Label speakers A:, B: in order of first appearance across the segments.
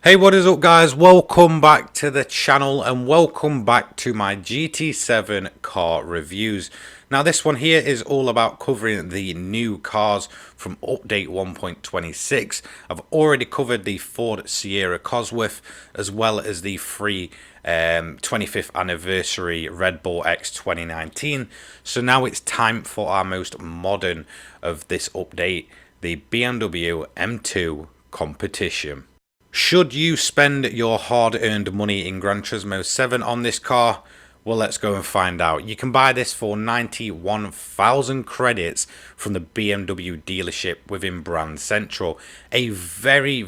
A: Hey, what is up guys? Welcome back to the channel and welcome back to my GT7 car reviews. Now this one here is all about covering the new cars from update 1.26. I've already covered the Ford Sierra Cosworth as well as the free 25th anniversary Red Bull X 2019. So now it's time for our most modern of this update, the BMW M2 Competition. Should you spend your hard-earned money in Gran Turismo 7 on this car? Well, let's go and find out. You can buy this for 91,000 credits from the BMW dealership within Brand Central. A very,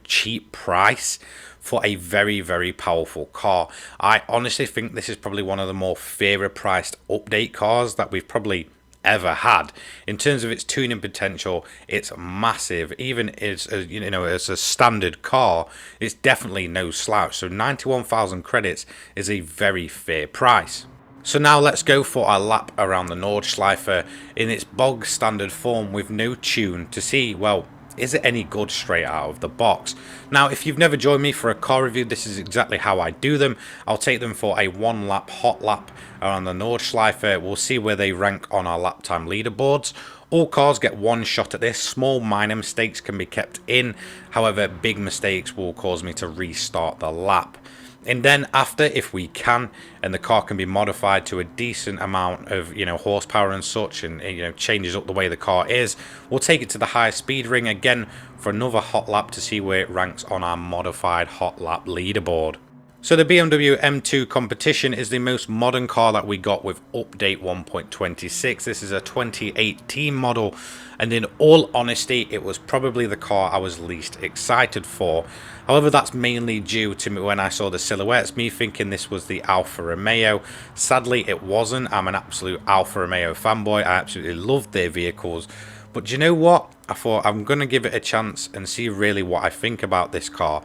A: cheap price for a very powerful car. I honestly think this is probably one of the more fairer priced update cars that we've probably ever had. In terms of its tuning potential, it's massive. Even as as a standard car, it's definitely no slouch. So 91,000 credits is a very fair price. So now let's go for a lap around the Nordschleife in its bog standard form with no tune to see, well, is it any good straight out of the box? Now, if you've never joined me for a car review, this is exactly how I do them. I'll take them for a one lap hot lap around the Nordschleife. We'll see where they rank on our lap time leaderboards. All cars get one shot at this. Small minor mistakes can be kept in. However, big mistakes will cause me to restart the lap. And then after, if we can, and the car can be modified to a decent amount of horsepower and such, and changes up the way the car is, we'll take it to the high speed ring again for another hot lap to see where it ranks on our modified hot lap leaderboard. So the BMW M2 Competition is the most modern car that we got with update 1.26. This is a 2018 model, and in all honesty, it was probably the car I was least excited for. However, that's mainly due to me when I saw the silhouettes, me thinking this was the Alfa Romeo. Sadly, it wasn't. I'm an absolute Alfa Romeo fanboy. I absolutely loved their vehicles. But do you know what? I thought I'm going to give it a chance and see really what I think about this car.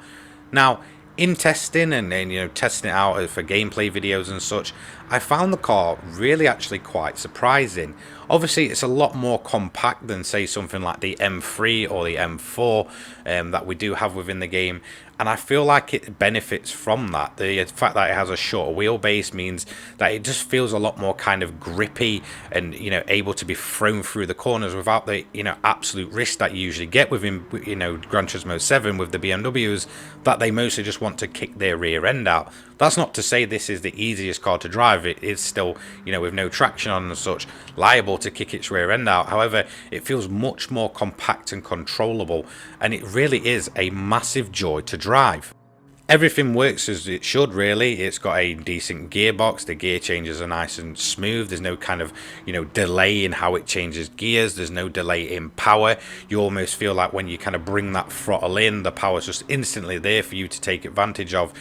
A: Now, in testing and testing it out for gameplay videos and such, I found the car really actually quite surprising. Obviously, it's a lot more compact than, say, something like the M3 or the M4 that we do have within the game. And I feel like it benefits from that. The fact that it has a shorter wheelbase means that it just feels a lot more kind of grippy and, able to be thrown through the corners without the, absolute risk that you usually get within, Gran Turismo 7 with the BMWs, that they mostly just want to kick their rear end out. That's not to say this is the easiest car to drive. It is still, with no traction on and such, liable to kick its rear end out. However, it feels much more compact and controllable, and it really is a massive joy to drive. Everything works as it should, really. It's got a decent gearbox. The gear changes are nice and smooth. There's no kind of, delay in how it changes gears. There's no delay in power. You almost feel like when you kind of bring that throttle in, the power's just instantly there for you to take advantage of.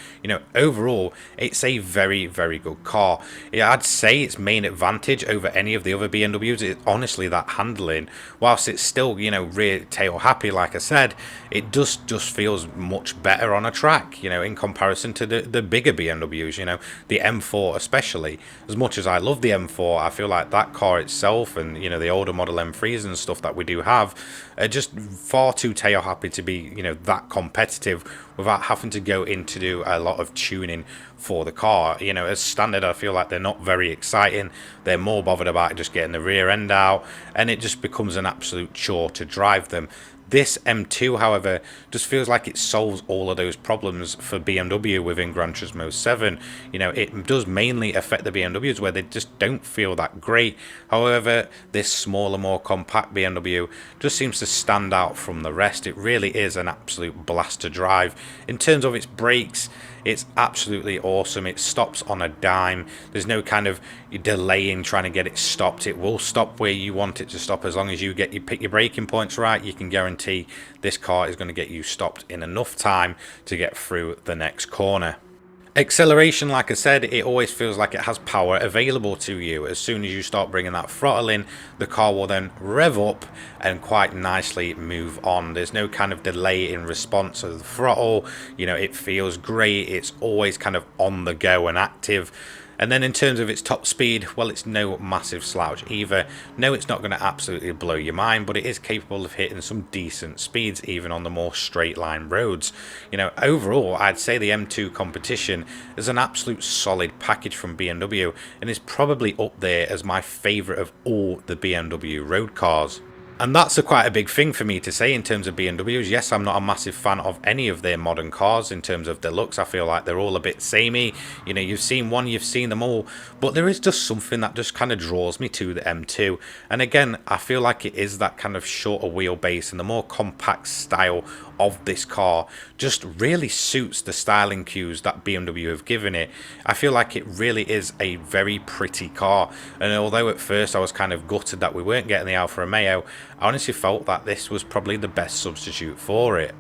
A: Overall, it's a very good car. Yeah, I'd say its main advantage over any of the other BMWs is honestly that handling. Whilst it's still, rear tail happy, like I said, it just feels much better on a track, in comparison to the bigger BMWs, the M4 especially. As much as I love the M4, I feel like that car itself and, the older model M3s and stuff that we do have are just far too tail happy to be, that competitive without having to go in to do a lot of tuning for the car. As standard, I feel like they're not very exciting. They're more bothered about just getting the rear end out, and it just becomes an absolute chore to drive them. This M2, however, just feels like it solves all of those problems for BMW within Gran Turismo 7. It does mainly affect the BMWs where they just don't feel that great. However, this smaller, more compact BMW just seems to stand out from the rest. It really is an absolute blast to drive. In terms of its brakes, it's absolutely awesome. It stops on a dime. There's no kind of delaying trying to get it stopped. It will stop where you want it to stop as long as you pick your braking points right. You can guarantee this car is going to get you stopped in enough time to get through the next corner. Acceleration, like I said, it always feels like it has power available to you. As soon as you start bringing that throttle in, the car will then rev up and quite nicely move on. There's no kind of delay in response of the throttle. It feels great. It's always kind of on the go and active. And then in terms of its top speed, well, it's no massive slouch either. No, it's not going to absolutely blow your mind, but it is capable of hitting some decent speeds, even on the more straight line roads. You know, overall, I'd say the M2 Competition is an absolute solid package from BMW and is probably up there as my favourite of all the BMW road cars. And that's quite a big thing for me to say in terms of BMWs. Yes, I'm not a massive fan of any of their modern cars in terms of their looks. I feel like they're all a bit samey. You know, you've seen one, you've seen them all. But there is just something that just kind of draws me to the M2. And again, I feel like it is that kind of shorter wheelbase and the more compact style of this car just really suits the styling cues that BMW have given it. I feel like it really is a very pretty car, and although at first I was kind of gutted that we weren't getting the Alfa Romeo, I honestly felt that this was probably the best substitute for it.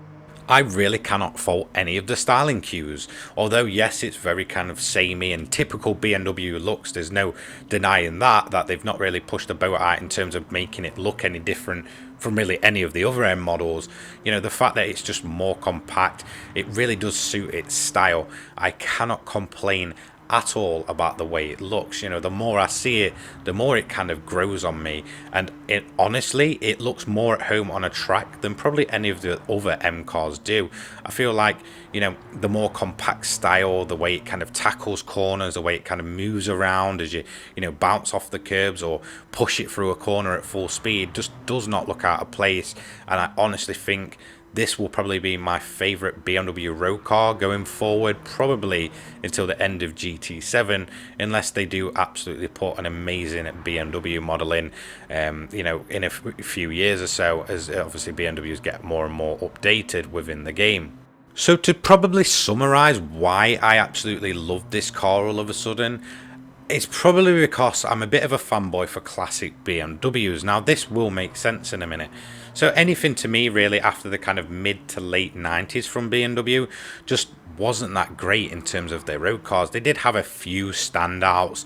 A: I really cannot fault any of the styling cues, although yes, it's very kind of samey and typical BMW looks. There's no denying that they've not really pushed the boat out in terms of making it look any different from really any of the other M models. You know, the fact that it's just more compact, it really does suit its style. I cannot complain at all about the way it looks. You know, the more I see it, the more it kind of grows on me, and it honestly, it looks more at home on a track than probably any of the other M cars do. I feel like, you know, the more compact style, the way it kind of tackles corners, the way it kind of moves around as you know, bounce off the curbs or push it through a corner at full speed, just does not look out of place. And I honestly think this will probably be my favourite BMW road car going forward, probably until the end of GT7, unless they do absolutely put an amazing BMW model in, you know, in a few years or so, as obviously BMWs get more and more updated within the game. So to probably summarise why I absolutely love this car all of a sudden, it's probably because I'm a bit of a fanboy for classic BMWs. Now, this will make sense in a minute. So anything to me really after the kind of mid to late 90s from BMW just wasn't that great in terms of their road cars. They did have a few standouts,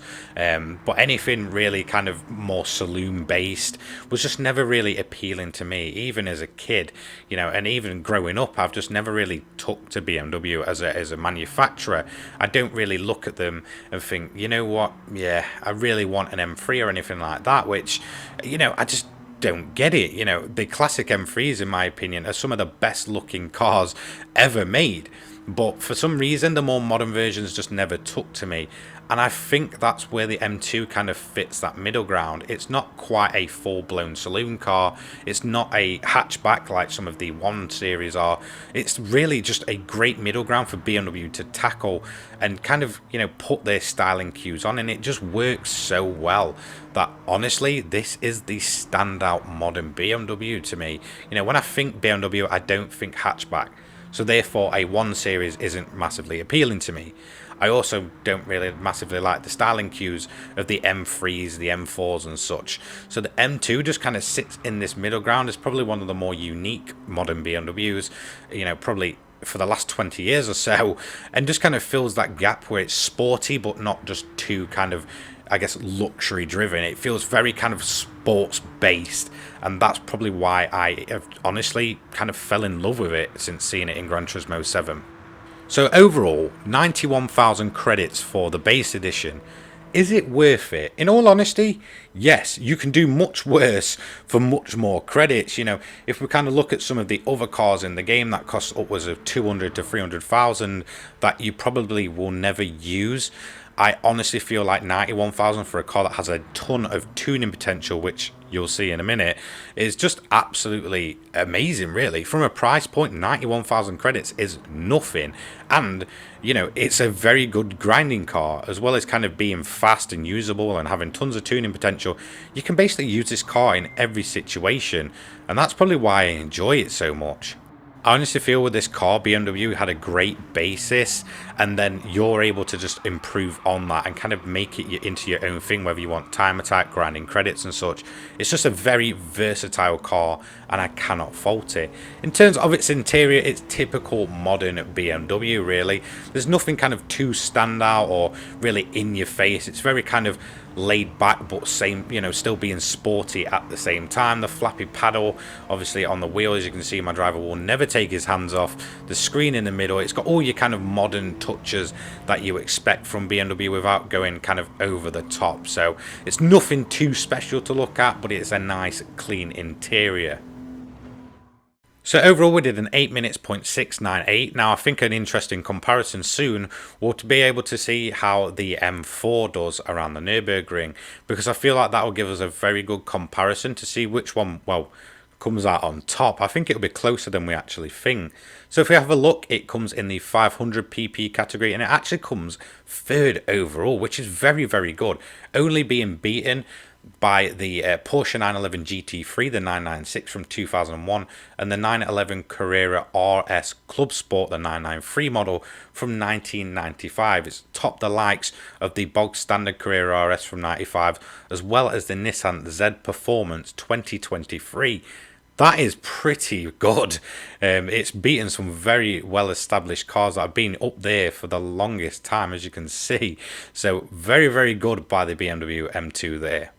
A: but anything really kind of more saloon based was just never really appealing to me, even as a kid, you know, and even growing up, I've just never really took to BMW as a manufacturer. I don't really look at them and think, you know what, yeah, I really want an M3 or anything like that, which, you know, I just don't get it. You know, the classic M3s, in my opinion, are some of the best looking cars ever made, but for some reason the more modern versions just never took to me. And I think that's where the M2 kind of fits that middle ground. It's not quite a full-blown saloon car. It's not a hatchback like some of the 1 Series are. It's really just a great middle ground for BMW to tackle and kind of, you know, put their styling cues on. And it just works so well that, honestly, this is the standout modern BMW to me. You know, when I think BMW, I don't think hatchback. So therefore, a 1 Series isn't massively appealing to me. I also don't really massively like the styling cues of the M3s, the M4s and such. So the M2 just kind of sits in this middle ground. It's probably one of the more unique modern BMWs, you know, probably for the last 20 years or so, and just kind of fills that gap where it's sporty but not just too kind of, I guess, luxury driven. It feels very kind of sports based, and that's probably why I have honestly kind of fell in love with it since seeing it in Gran Turismo 7. So overall, 91,000 credits for the base edition. Is it worth it? In all honesty, yes. You can do much worse for much more credits. You know, if we kind of look at some of the other cars in the game that cost upwards of 200 to 300,000 that you probably will never use, I honestly feel like 91,000 for a car that has a ton of tuning potential, which you'll see in a minute, is just absolutely amazing, really. From a price point, 91,000 credits is nothing. And, you know, it's a very good grinding car, as well as kind of being fast and usable and having tons of tuning potential. You can basically use this car in every situation, and that's probably why I enjoy it so much. I honestly feel with this car, BMW had a great basis, and then you're able to just improve on that and kind of make it into your own thing, whether you want time attack, grinding credits and such. It's just a very versatile car, and I cannot fault it. In terms of its interior, it's typical modern BMW, really. There's nothing kind of too standout or really in your face. It's very kind of laid back, but same, you know, still being sporty at the same time. The flappy paddle, obviously on the wheel, as you can see, my driver will never take his hands off. The screen in the middle, it's got all your kind of modern touches that you expect from BMW without going kind of over the top. So it's nothing too special to look at, but it's a nice clean interior. So overall we did an 8 minutes .698. Now I think an interesting comparison soon will to be able to see how the M4 does around the Nürburgring, because I feel like that will give us a very good comparison to see which one, well, comes out on top. I think it'll be closer than we actually think. So if we have a look, it comes in the 500 pp category, and it actually comes third overall, which is very, very good, only being beaten by the Porsche 911 GT3, the 996 from 2001, and the 911 Carrera RS Club Sport, the 993 model from 1995. It's topped the likes of the bog standard Carrera RS from 95, as well as the Nissan Z Performance 2023. That is pretty good. It's beaten some very well established cars that have been up there for the longest time, as you can see. So very, very good by the BMW M2 there.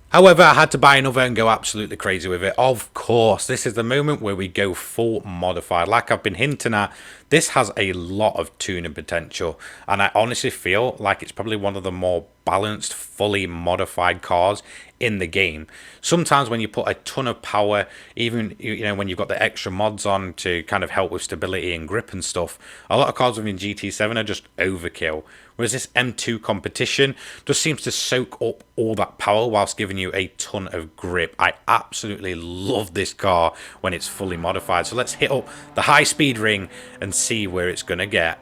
A: However, I had to buy another and go absolutely crazy with it. Of course, this is the moment where we go full modified. Like I've been hinting at, this has a lot of tuning potential, and I honestly feel like it's probably one of the more balanced, fully modified cars in the game. Sometimes when you put a ton of power, even, you know, when you've got the extra mods on to kind of help with stability and grip and stuff, a lot of cars within GT7 are just overkill. Whereas this M2 Competition just seems to soak up all that power whilst giving you a ton of grip. I absolutely love this car when it's fully modified. So let's hit up the high speed ring and see where it's going to get.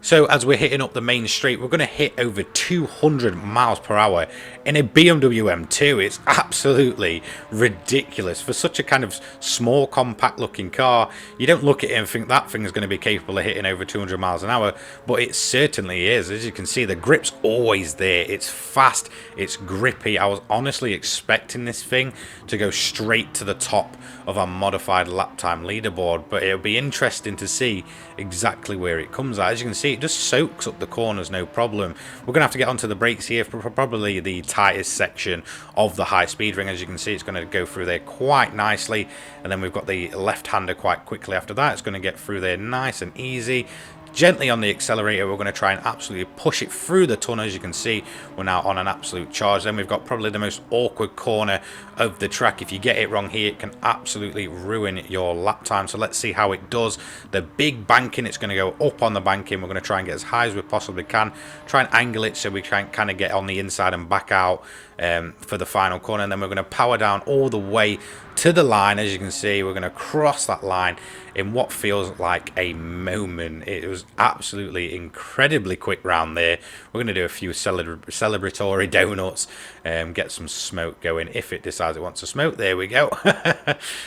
A: So as we're hitting up the main street, we're going to hit over 200 miles per hour in a BMW M2. It's absolutely ridiculous. For such a kind of small, compact looking car, you don't look at it and think that thing is going to be capable of hitting over 200 miles an hour, but it certainly is. As you can see, the grip's always there. It's fast, it's grippy. I was honestly expecting this thing to go straight to the top of our modified lap time leaderboard, but it'll be interesting to see exactly where it comes at. As you can see, it just soaks up the corners, no problem. We're going to have to get onto the brakes here for probably the tightest section of the high speed ring. As you can see, it's going to go through there quite nicely, and then we've got the left-hander quite quickly after that. It's going to get through there nice and easy. Gently on the accelerator, we're going to try and absolutely push it through the tunnel. As you can see, we're now on an absolute charge. Then we've got probably the most awkward corner of the track. If you get it wrong here, it can absolutely ruin your lap time. So let's see how it does. The big banking, it's going to go up on the banking. We're going to try and get as high as we possibly can. Try and angle it so we can kind of get on the inside and back out for the final corner. And then we're going to power down all the way to the line. As you can see, we're going to cross that line in what feels like a moment. It was absolutely incredibly quick round there. We're going to do a few celebratory donuts, get some smoke going if it decides it wants to smoke. There we go.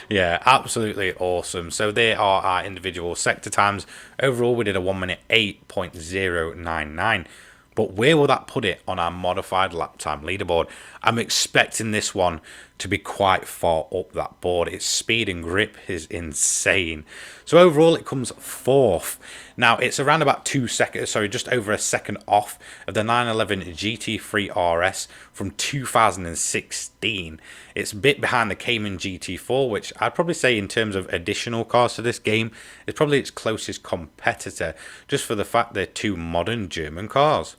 A: Yeah, absolutely awesome. So there are our individual sector times. Overall, we did a 1 minute 8.099. But where will that put it on our modified lap time leaderboard? I'm expecting this one to be quite far up that board. Its speed and grip is insane. So overall, it comes fourth. Now, it's around about 2 seconds, sorry, just over a second off of the 911 GT3 RS from 2016. It's a bit behind the Cayman GT4, which I'd probably say in terms of additional cars to this game, is probably its closest competitor, just for the fact they're two modern German cars.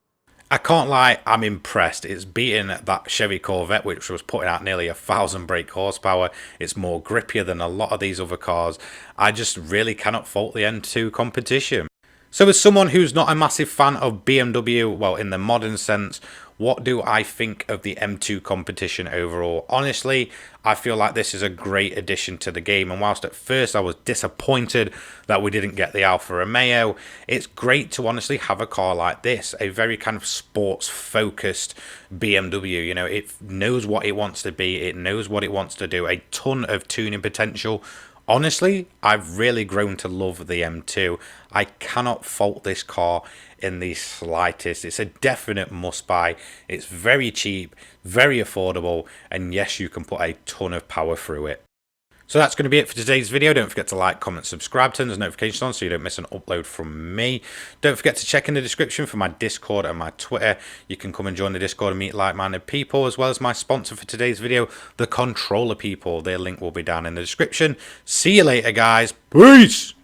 A: I can't lie, I'm impressed. It's beaten that Chevy Corvette, which was putting out nearly 1,000 brake horsepower. It's more grippier than a lot of these other cars. I just really cannot fault the M2 Competition. So as someone who's not a massive fan of BMW, well, in the modern sense, what do I think of the M2 Competition overall? Honestly, I feel like this is a great addition to the game, and whilst at first I was disappointed that we didn't get the Alfa Romeo, it's great to honestly have a car like this, a very kind of sports-focused BMW. You know, it knows what it wants to be, it knows what it wants to do, a ton of tuning potential. Honestly, I've really grown to love the M2. I cannot fault this car in the slightest. It's a definite must-buy. It's very cheap, very affordable, and yes, you can put a ton of power through it. So that's going to be it for today's video. Don't forget to like, comment, subscribe, turn those notifications on so you don't miss an upload from me. Don't forget to check in the description for my Discord and my Twitter. You can come and join the Discord and meet like-minded people, as well as my sponsor for today's video, the Controller People. Their link will be down in the description. See you later, guys. Peace!